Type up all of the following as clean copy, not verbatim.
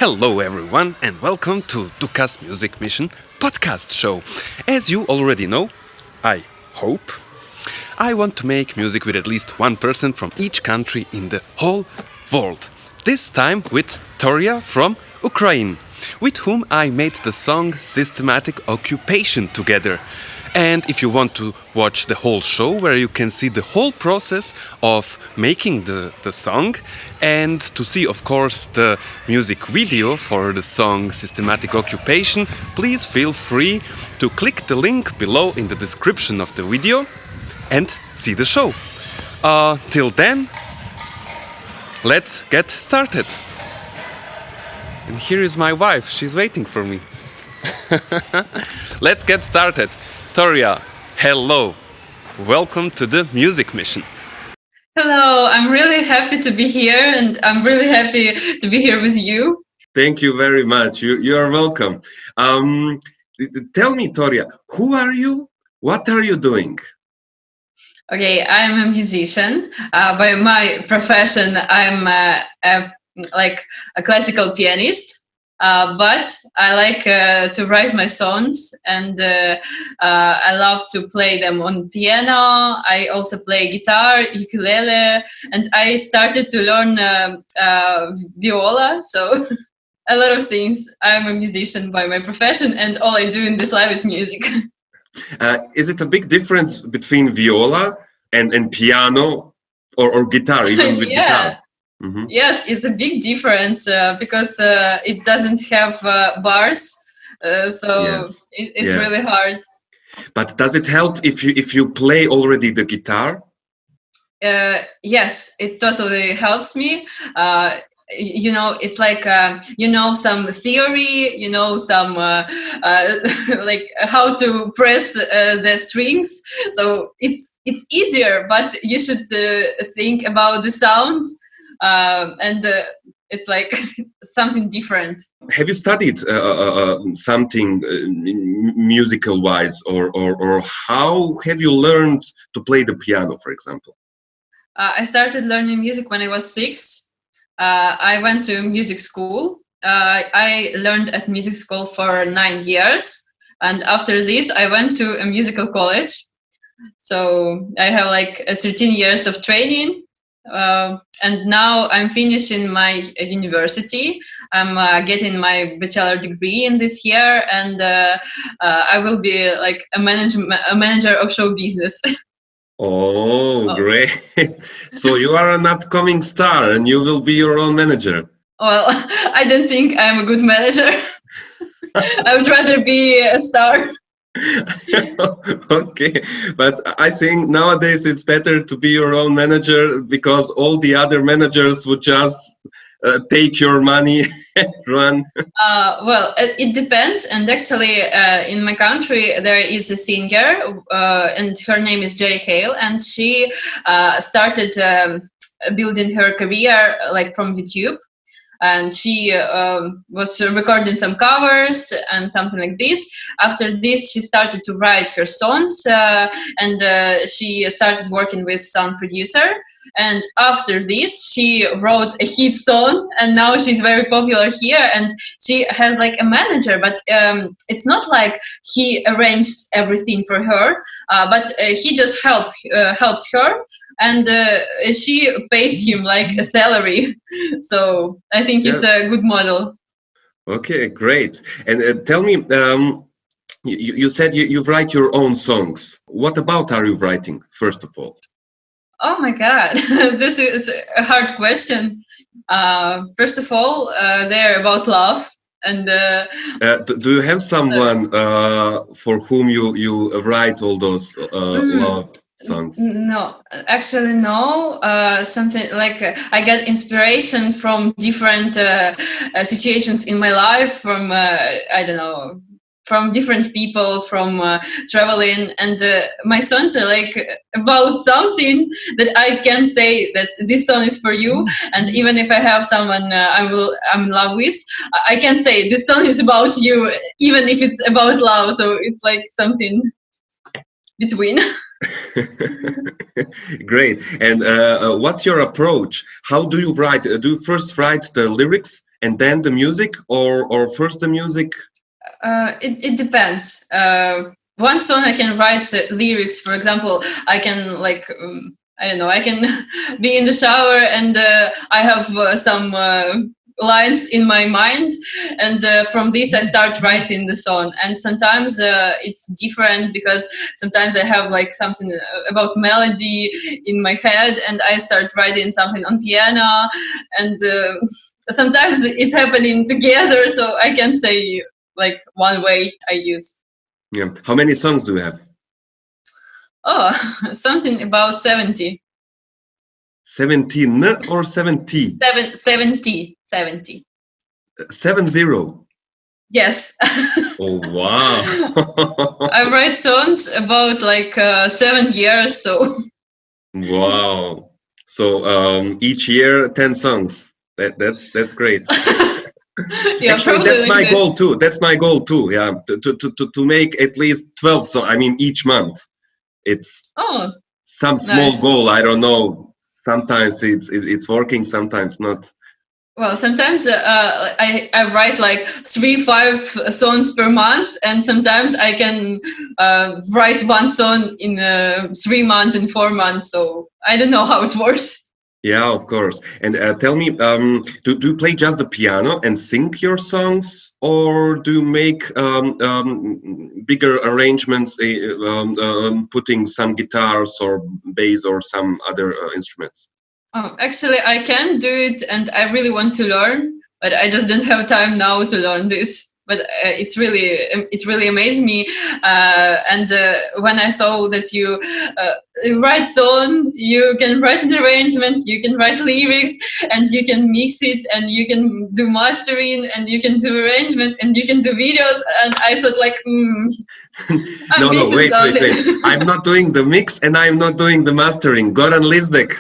Hello everyone and welcome to Duka's Music Mission podcast show. As you already know, I hope, I want to make music with at least one person from each country in the whole world. This time with Toria from Ukraine, with whom I made the song Systematic Occupation together. And if you want to watch the whole show where you can see the whole process of making the song and to see of course the music video for the song Systematic Occupation, please feel free to click the link below in the description of the video and see the show. Till then, let's get started. And here is my wife, she's waiting for me. Let's get started. Toria, hello. Welcome to the Music Mission. Hello, I'm really happy to be here and I'm really happy to be here with you. Thank you very much. You are welcome. Tell me, Toria, who are you? What are you doing? Okay, I'm a musician. By my profession, I'm a classical pianist. But I like to write my songs and I love to play them on piano. I also play guitar, ukulele, and I started to learn viola. So a lot of things. I'm a musician by my profession and all I do in this life is music. Is it a big difference between viola and piano or guitar, even with guitar? Mm-hmm. Yes, it's a big difference because it doesn't have bars, so yes. It's really hard. But does it help if you play already the guitar? Yes, it totally helps me. It's like some theory, some like how to press the strings. So it's easier, but you should think about the sound. And it's like something different. Have you studied something musical-wise, or how have you learned to play the piano, for example? I started learning music when I was 6. I went to music school. I learned at music school for 9 years, and after this, I went to a musical college. So I have like 13 years of training. And now I'm finishing my university. I'm getting my bachelor degree in this year, and I will be like a manager of show business. Oh, great! So you are an upcoming star, and you will be your own manager. Well, I don't think I'm a good manager. I would rather be a star. Okay, but I think nowadays it's better to be your own manager because all the other managers would just take your money and run. Well, it depends. And actually, in my country, there is a singer, and her name is Heil, and she started building her career like from YouTube. And she was recording some covers and something like this. After this, she started to write her songs and she started working with sound producer. And after this, she wrote a hit song and now she's very popular here and she has like a manager, but it's not like he arranged everything for her, but he just helps her. And she pays him like a salary. So I think it's a good model. Okay, great. And tell me, you said you write your own songs. What about are you writing, first of all? Oh my God, this is a hard question. First of all, they're about love. And do you have someone for whom you write all those love songs? No, actually no. Something like I get inspiration from different situations in my life, from I don't know, from different people, from traveling, and my songs are like about something that I can say that this song is for you. And even if I have someone I'm in love with, I can say this song is about you, even if it's about love. So it's like something between. Great. And what's your approach? How do you write? Do you first write the lyrics and then the music, or first the music? It depends. One song I can write lyrics. For example, I can I don't know. I can be in the shower and I have some lines in my mind, and from this I start writing the song. And sometimes it's different because sometimes I have like something about melody in my head, and I start writing something on piano, and sometimes it's happening together. So I can say like one way I use. Yeah. How many songs do you have? Oh, something about 70. 17 or 70? 70. 70. Yes. Oh wow. I write songs about like 7 years, so. Wow. So each year 10 songs. That's great. Yeah, actually that's like my this. goal too. That's my goal too. Yeah, to make at least 12. So I mean each month. It's Oh, some small nice. goal. I don't know. Sometimes it's working, sometimes not. Well, sometimes I write like 3-5 songs per month, and sometimes I can write one song in 3 months and 4 months. So I don't know how it works. Yeah, of course. And tell me, do you play just the piano and sing your songs, or do you make bigger arrangements, putting some guitars or bass or some other instruments? Oh, actually, I can do it, and I really want to learn, but I just don't have time now to learn this. But it really amazed me. And when I saw that you write song, you can write an arrangement, you can write lyrics, and you can mix it, and you can do mastering, and you can do arrangement, and you can do videos. And I thought like, No, wait. I'm not doing the mix and I'm not doing the mastering. Goran Lizdek,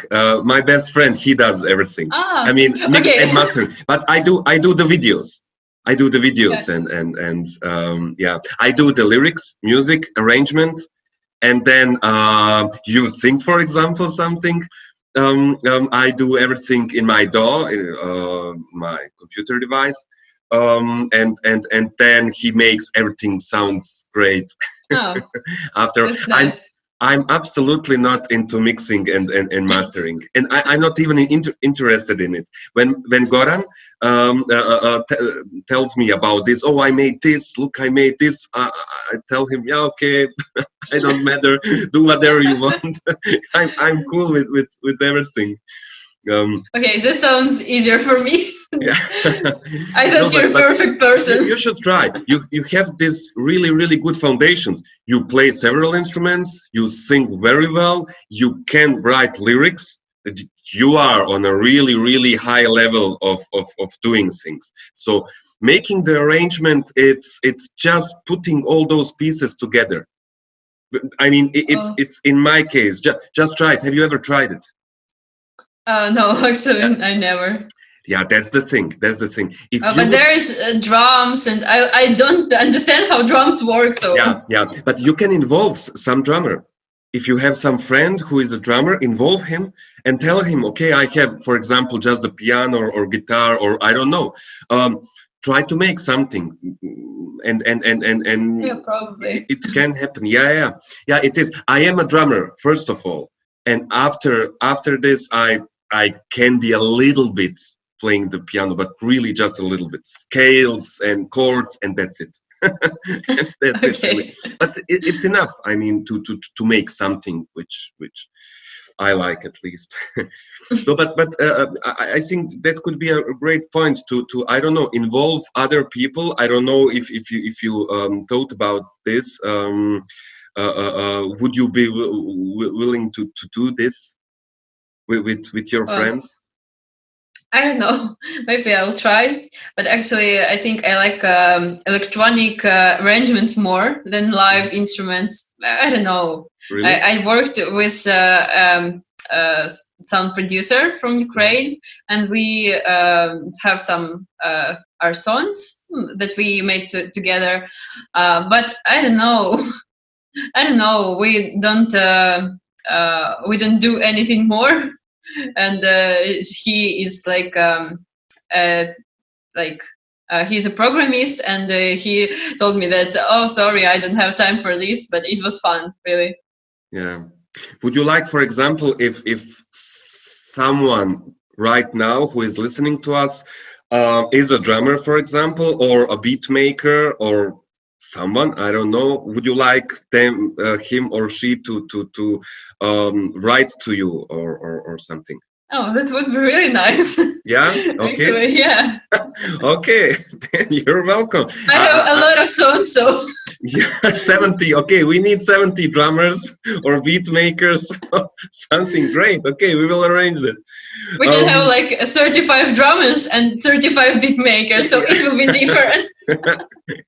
my best friend, he does everything. I mean, mix and mastering. But I do the videos. I do the videos and yeah, I do the lyrics, music, arrangement, and then you sing, for example, something. I do everything in my DAW, my computer device. And then he makes everything sounds great. Oh, After that's nice. I'm absolutely not into mixing and mastering, and I'm not even interested in it. When Goran tells me about this, oh, I made this. Look, I made this. I tell him, yeah, okay, I don't matter. Do whatever you want. I'm cool with everything. Okay, that sounds easier for me. Yeah. I thought you're a perfect person. You should try. You have this really good foundations. You play several instruments. You sing very well. You can write lyrics. You are on a really high level of doing things. So making the arrangement, it's just putting all those pieces together. I mean, it's in my case. Just try it. Have you ever tried it? No, actually, I never. Yeah, that's the thing. But there is drums, and I don't understand how drums work. So yeah. But you can involve some drummer. If you have some friend who is a drummer, involve him and tell him, okay, I have, for example, just the piano or guitar, or I don't know. Try to make something, and yeah, probably. it can happen. Yeah. It is. I am a drummer, first of all, and after this, I can be a little bit playing the piano, but really just a little bit, scales and chords, and that's it. That's it. Really. But it's enough. I mean, to make something which I like, at least. So, but I think that could be a great point to I don't know, involve other people. I don't know if you thought about this. Would you be willing to do this with your friends? I don't know. Maybe I'll try. But actually, I think I like electronic arrangements more than live instruments. I don't know. Really? I worked with some producer from Ukraine, and we have some our songs that we made together. But I don't know. I don't know. We don't do anything more. And he is like he's a programmist, and he told me that, oh, sorry, I don't have time for this, but it was fun, really. Yeah. Would you like, for example, if someone right now who is listening to us is a drummer, for example, or a beat maker, or someone, I don't know, would you like them, him or she to write to you or something? Oh, that would be really nice. Yeah? Okay. Actually, yeah. Okay, then you're welcome. I have a lot of songs, so. Yeah, 70. Okay, we need 70 drummers or beat makers. Something great. Okay, we will arrange it. We can have like 35 drummers and 35 beat makers, so it will be different.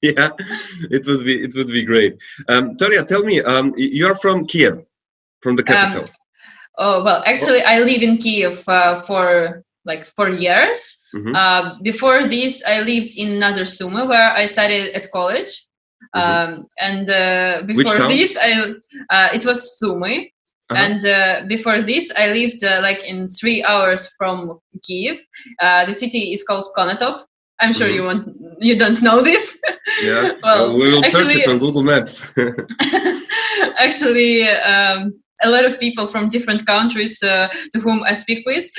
Yeah, it would be great. Toria, tell me, you're from Kiev, from the capital. Oh, well, actually, I live in Kiev for 4 years. Mm-hmm. Before this, I lived in another Sumy, where I studied at college. And before this, it was Sumy. And before this, I lived like in 3 hours from Kiev. The city is called Konotop. I'm sure you don't know this. Yeah, well, we will search it on Google Maps. Actually, a lot of people from different countries to whom I speak with,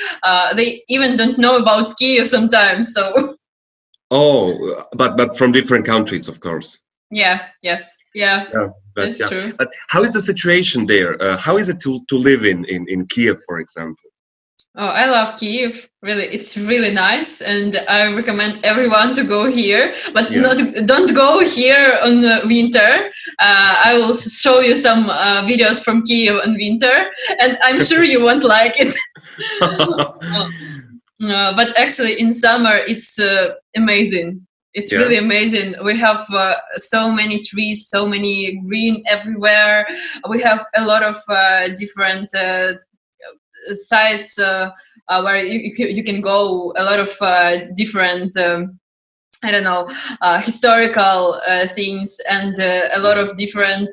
they even don't know about Kiev sometimes. So. Oh, but from different countries, of course. Yeah. Yes. Yeah. That's true. But how is the situation there? How is it to live in Kiev, for example? Oh, I love Kiev. Really, it's really nice, and I recommend everyone to go here. But don't go here on winter. I will show you some videos from Kiev on winter, and I'm sure you won't like it. But actually, in summer, it's amazing. It's really amazing. We have so many trees, so many green everywhere. We have a lot of different sites where you can go. A lot of different, I don't know, historical things, and a lot of different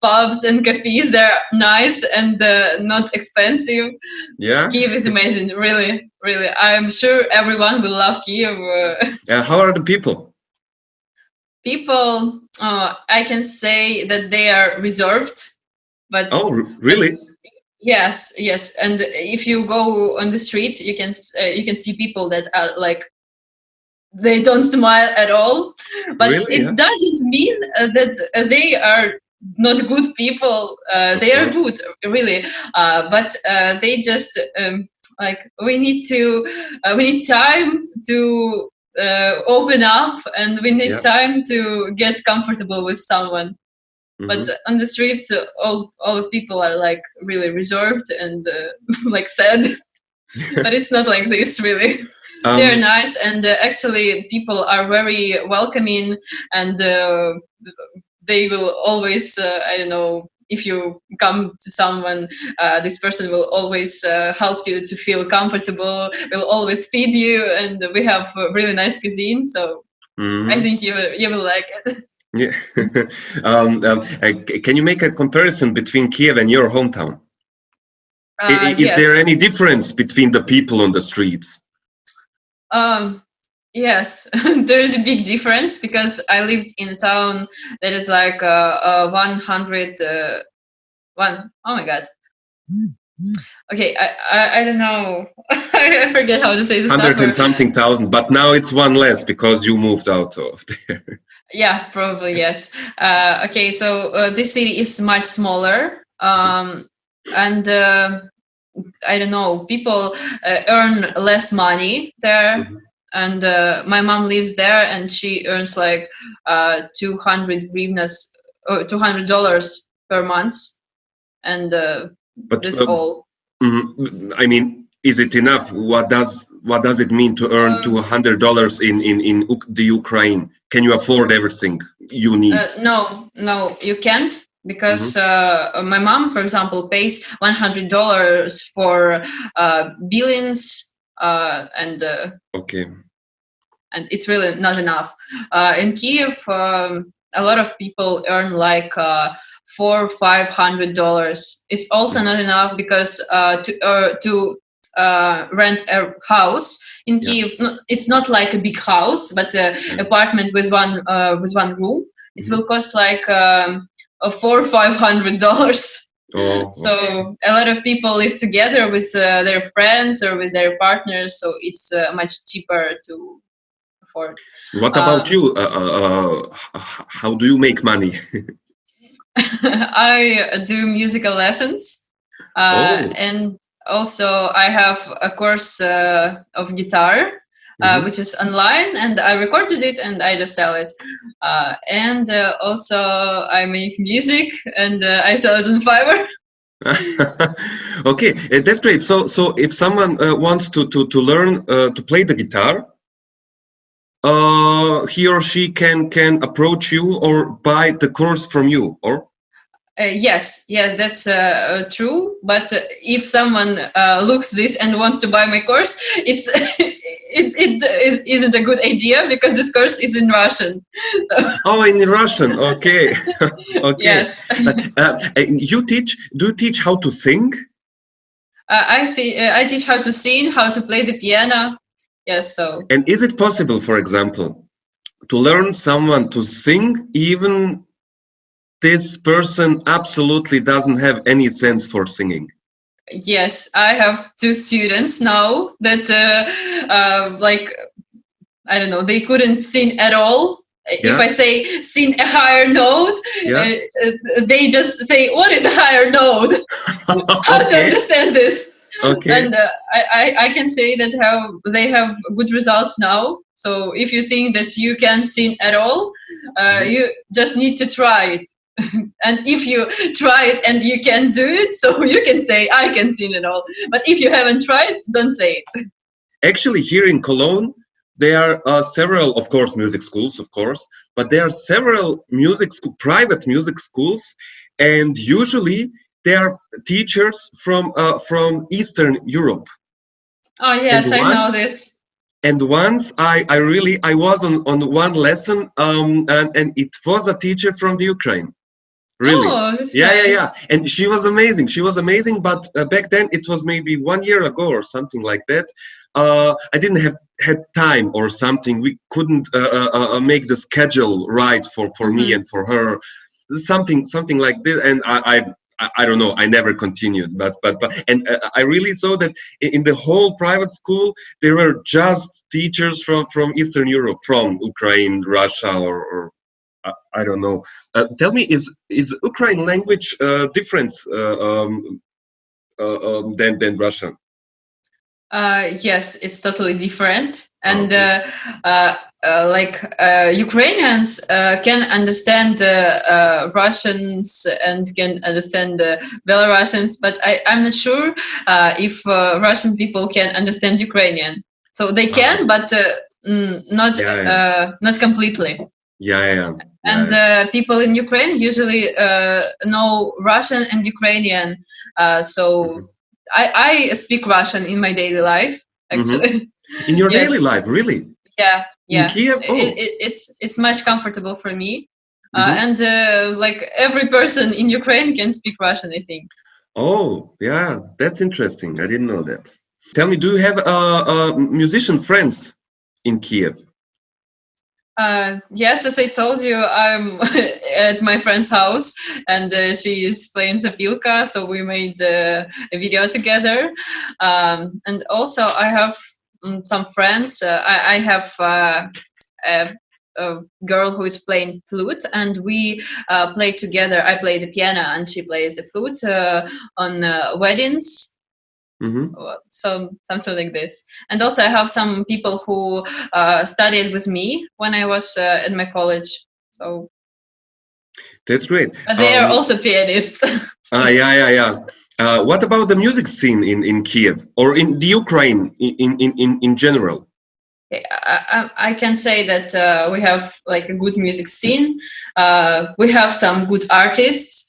pubs and cafes. They're nice and not expensive. Yeah, Kiev is amazing. Really, really. I'm sure everyone will love Kiev. How are the people? People, I can say that they are reserved. But oh, really? Yes. And if you go on the street, you can see people that are like, they don't smile at all. But it doesn't mean that they are not good people. They are good, really. But they just we need time to open up, and we need time to get comfortable with someone. But on the streets, all of people are like really reserved and like sad. But it's not like this, really. They're nice, and actually people are very welcoming, and they will always, I don't know, if you come to someone, this person will always help you to feel comfortable, will always feed you, and we have really nice cuisine, so I think you will like it. Yeah. Can you make a comparison between Kiev and your hometown? Is there any difference between the people on the streets? Yes, there is a big difference, because I lived in a town that is like 100. Oh my God. Okay, I don't know. I forget how to say this. 100 and something thousand, but now it's one less because you moved out of there. Yeah, probably, yes. Okay, so this city is much smaller, and I don't know, people earn less money there, and my mom lives there, and she earns like 200 hryvnias, or $200 per month, and that's all. I mean, is it enough? What does it mean to earn $200 in the Ukraine? Can you afford everything you need? No, you can't, because my mom, for example, pays $100 for billions, and and it's really not enough. In Kiev, a lot of people earn like $400-500. It's also not enough, because to rent a house in Kiev. No, it's not like a big house, but apartment with one room. It will cost like $400 or $500. Oh, so a lot of people live together with their friends or with their partners, so it's much cheaper to afford. What about you? How do you make money? I do musical lessons, and also I have a course of guitar, which is online, and I recorded it and I just sell it. And also I make music and I sell it on Fiverr. Okay, that's great. So if someone wants to learn to play the guitar, he or she can approach you or buy the course from you, or? Yes, that's true. But if someone looks this and wants to buy my course, it isn't a good idea because this course is in Russian. So. Oh, in Russian. Okay. Okay. Yes. You teach? Do you teach how to sing? I teach how to sing, how to play the piano. Yes. So. And is it possible, for example, to learn someone to sing even this person absolutely doesn't have any sense for singing? Yes, I have 2 students now that like, I don't know, they couldn't sing at all. Yeah. If I say sing a higher note, they just say, what is a higher note? How to understand this? Okay. And I can say that they have good results now. So if you think that you can sing at all, you just need to try it. And if you try it and you can do it, so you can say, I can sing it all. But if you haven't tried, don't say it. Actually, here in Cologne, there are several, of course, music schools, of course, but there are several private music schools, and usually they are teachers from Eastern Europe. Oh, yes, I know this. And once I was on one lesson, and it was a teacher from the Ukraine. Really? Oh, that's nice. Yeah. And she was amazing. But back then, it was maybe 1 year ago or something like that. I didn't had time or something. We couldn't make the schedule right for me and for her. Something like this. And I don't know. I never continued. But I really saw that in the whole private school there were just teachers from Eastern Europe, from Ukraine, Russia, or I don't know. Tell me, is Ukraine language different than Russian? Yes, it's totally different. And Ukrainians can understand Russians and can understand Belarusians, but I'm not sure if Russian people can understand Ukrainian. So they can, but not completely. And people in Ukraine usually know Russian and Ukrainian. I speak Russian in my daily life, actually. In your daily life, really? Yeah. In Kiev? Oh. It's much comfortable for me. And like every person in Ukraine can speak Russian, I think. Oh, yeah, that's interesting. I didn't know that. Tell me, do you have musician friends in Kiev? Yes, as I told you, I'm at my friend's house, and she is playing zapilka, so we made a video together. And also, I have some friends. I have a girl who is playing flute, and we play together. I play the piano, and she plays the flute on weddings. So something like this. And also I have some people who studied with me when I was in my college. So that's great. But they are also pianists. Yeah. What about the music scene in Kiev or in the Ukraine in general? I can say that we have like a good music scene. We have some good artists.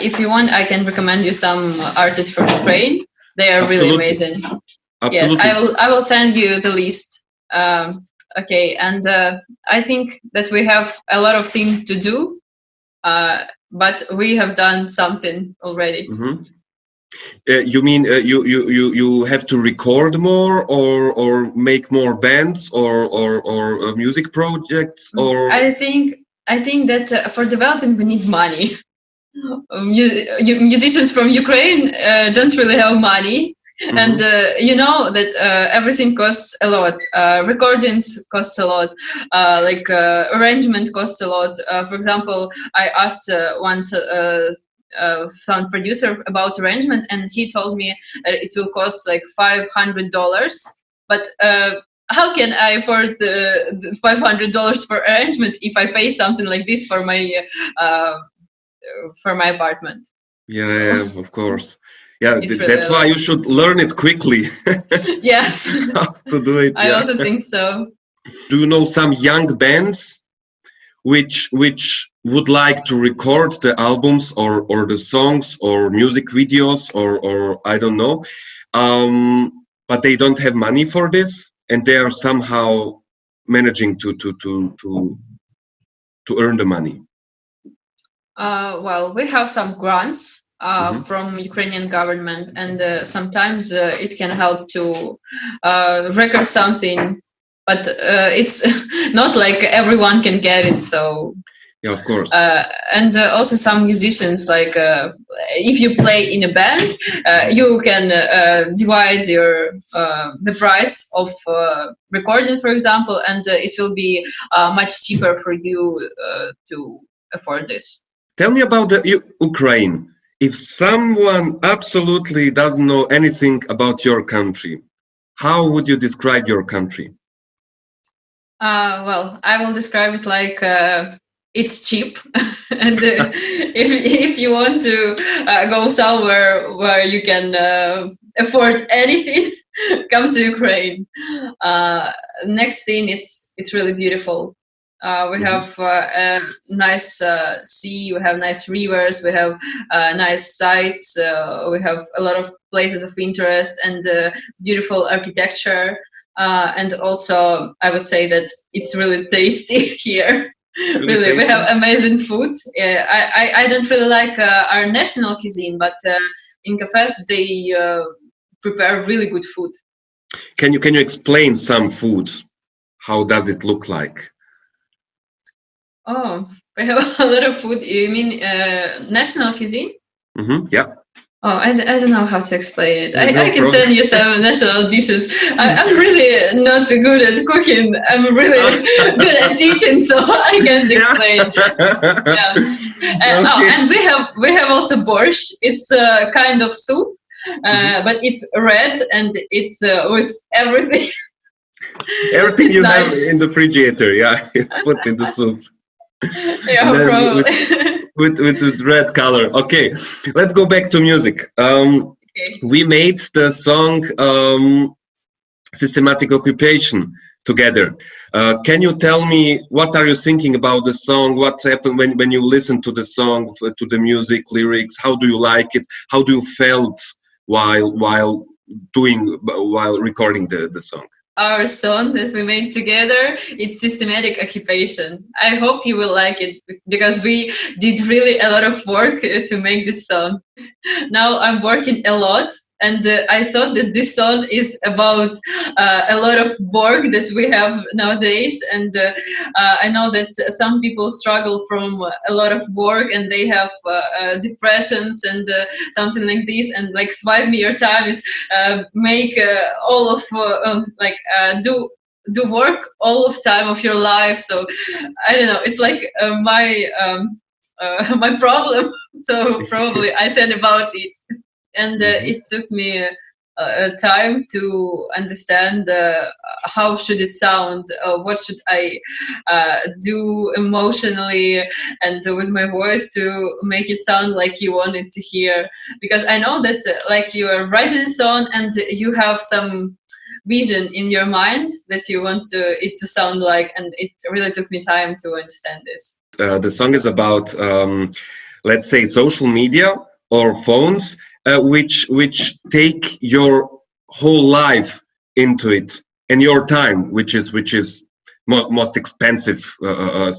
If you want, I can recommend you some artists from Ukraine. They are really amazing. Absolutely. Yes, I will send you the list. Okay, and I think that we have a lot of things to do, but we have done something already. You mean you have to record more or make more bands or music projects or? I think that for developing we need money. Musicians from Ukraine don't really have money. Mm-hmm. And you know that everything costs a lot. Recordings cost a lot. Arrangement costs a lot. For example, I asked once sound producer about arrangement, and he told me it will cost like $500. But how can I afford the $500 for arrangement if I pay something like this for my apartment? Yeah, of course. Yeah, that's why you should learn it quickly. Yes. How to do it. I also think so. Do you know some young bands which would like to record the albums or the songs or music videos or I don't know, but they don't have money for this, and they are somehow managing to earn the money? Well, we have some grants from Ukrainian government, and sometimes it can help to record something, but it's not like everyone can get it. So yeah, of course. And also some musicians, like if you play in a band, you can divide your the price of recording, for example, and it will be much cheaper for you to afford this. Tell me about the Ukraine. If someone absolutely doesn't know anything about your country, how would you describe your country? Well, I will describe it like it's cheap, and if you want to go somewhere where you can afford anything, come to Ukraine. Next thing, it's really beautiful. We have a nice sea, we have nice rivers, we have nice sites, we have a lot of places of interest and beautiful architecture. And also, I would say that it's really tasty here. Really, we have amazing food. I don't really like our national cuisine, but in cafes they prepare really good food. Can you explain some food? How does it look like? Oh, we have a lot of food. You mean national cuisine? Yeah. Oh, I don't know how to explain it. I can send you some national dishes. I'm really not good at cooking. I'm really good at eating, so I can't explain. Yeah. And, okay. And we have also borscht. It's a kind of soup, but it's red and it's with everything. Everything you nice. Have in the refrigerator, yeah, you put in the soup. Yeah, probably. With red color. Okay, let's go back to music. Okay. We made the song Systematic Occupation together. Can you tell me what are you thinking about the song? What's happened when you listen to the song, to the music, lyrics? How do you like it? How do you felt while recording the song? Our song that we made together, it's Systematic Occupation. I hope you will like it because we did really a lot of work to make this song. Now I'm working a lot, and I thought that this song is about a lot of work that we have nowadays, and I know that some people struggle from a lot of work and they have depressions and something like this, and like Swipe Me Your Time is make all of do work all of time of your life. So I don't know, it's like my problem. So probably I said about it, and it took me time to understand how should it sound, what should I do emotionally and with my voice to make it sound like you wanted to hear, because I know that like you are writing a song and you have some vision in your mind that you want it to sound like, and it really took me time to understand this. The song is about let's say social media or phones which take your whole life into it, and your time, which is most expensive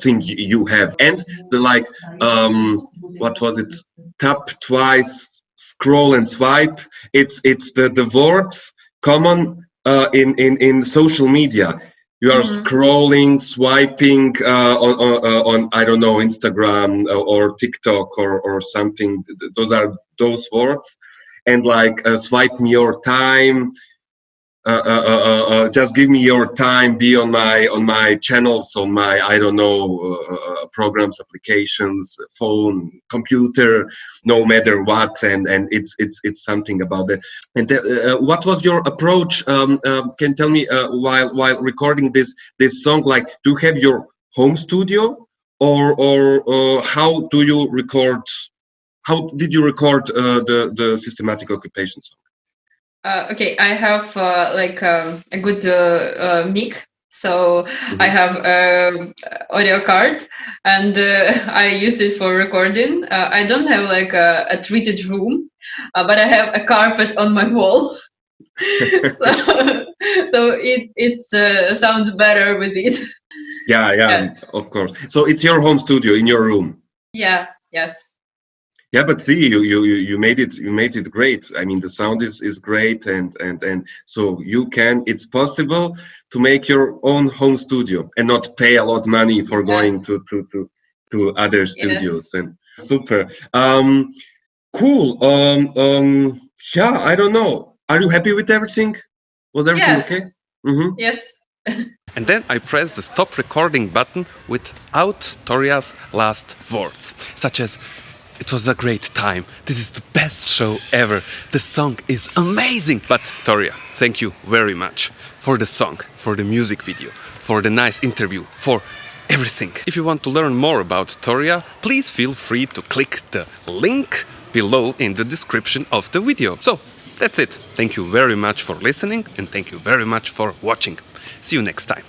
thing you have, and the like what was it, tap twice, scroll and swipe. It's the words common in social media. You are scrolling, swiping on I don't know, Instagram or TikTok or something. Those are those words, and like swipe me your time. Just give me your time. Be on my channels, on my I don't know programs, applications, phone, computer, no matter what. And it's something about that. And what was your approach? Can you tell me while recording this song? Like, do you have your home studio, or how do you record? How did you record the Systematic Occupation song? Okay, I have a good mic, so I have audio card, and I use it for recording. I don't have like a treated room, but I have a carpet on my wall, so it sounds better with it. Yeah, yes. Of course. So it's your home studio in your room. Yeah. Yes. Yeah, but see, you made it great. I mean, the sound is great, and so it's possible to make your own home studio and not pay a lot of money for going to other studios. Yes. And super, cool. Yeah, I don't know. Are you happy with everything? Was everything okay? Mm-hmm. Yes. And then I pressed the stop recording button without Toria's last words, such as, "It was a great time. This is the best show ever. The song is amazing." But Toria, thank you very much for the song, for the music video, for the nice interview, for everything. If you want to learn more about Toria, please feel free to click the link below in the description of the video. So, that's it. Thank you very much for listening, and thank you very much for watching. See you next time.